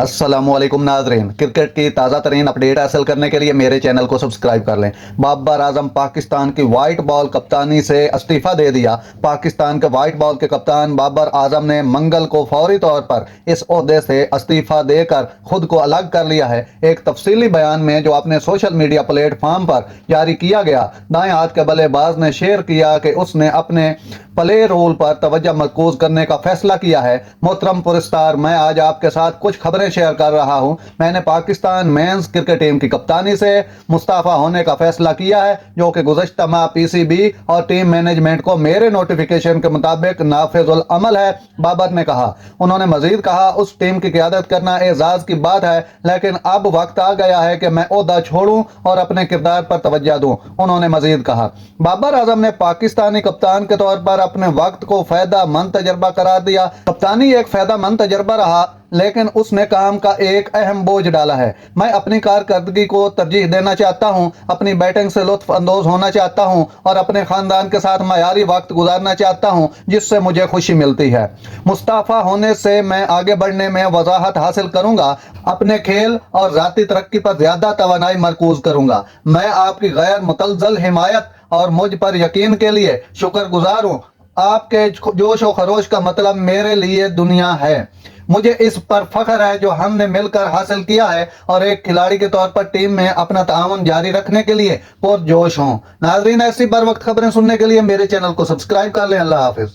अस्सलामुअलैकुम नाजरीन, क्रिकेट की ताज़ा तरीन अपडेट हासिल करने के लिए मेरे चैनल को सब्सक्राइब कर लें। बाबर आजम पाकिस्तान की वाइट बॉल कप्तानी से इस्तीफा दे दिया। पाकिस्तान के वाइट बॉल के कप्तान बाबर आजम ने मंगल को फौरी तौर पर इस ओहदे से इस्तीफा देकर खुद को अलग कर लिया है। एक तफसीली बयान में जो अपने सोशल मीडिया प्लेटफॉर्म पर जारी किया गया, दाएं हाथ के बल्लेबाज ने शेयर किया कि उसने अपने प्ले रोल पर तवज्जो मरकूज करने का फैसला किया है। मोहतरम पुरस्कार, मैं आज आपके साथ कुछ खबरें शेयर कर रहा हूं। मैंने पाकिस्तान मेंस क्रिकेट टीम की कप्तानी से मुस्ताफा होने का फैसला किया है, जो कि गुज़श्ता माह पीसीबी और टीम मैनेजमेंट को मेरे नोटिफिकेशन के मुताबिक नाफिजुल अमल है, बाबर ने कहा। उन्होंने मजीद कहा, उस टीम की क़यादत करना एजाज की बात है, लेकिन अब वक्त आ गया है कि मैं ओहदा छोड़ूं और अपने किरदार पर तवज्जो दूं। उन्होंने मजीद कहा, बाबर आजम ने पाकिस्तानी कप्तान के तौर पर अपने वक्त को फायदा मंद तजर्बा करार दिया। कप्तानी एक फायदा मंद तजर्बा रहा, लेकिन उसने काम का एक अहम बोझ डाला है। मैं अपनी कारकर्दगी को तरजीह देना चाहता हूं, अपनी बैटिंग से लुत्फ अंदोज होना चाहता हूं और अपने खानदान के साथ मयारी वक्त गुजारना चाहता हूं, जिससे मुझे खुशी मिलती है। मुस्ताफा होने से मैं आगे बढ़ने में वजाहत हासिल करूंगा, अपने खेल और जाती तरक्की पर ज्यादा तवानाई मरकूज करूंगा। मैं आपकी गैर मुतलजल हिमायत और मुझ पर यकीन के लिए शुक्रगुजार हूं। आपके जोश और खरोश का मतलब मेरे लिए दुनिया है। मुझे इस पर फख्र है जो हमने मिलकर हासिल किया है और एक खिलाड़ी के तौर पर टीम में अपना ताउन जारी रखने के लिए पुरजोश हूं। नाजरीन, ऐसी बर वक्त खबरें सुनने के लिए मेरे चैनल को सब्सक्राइब कर लें। अल्लाह हाफिज।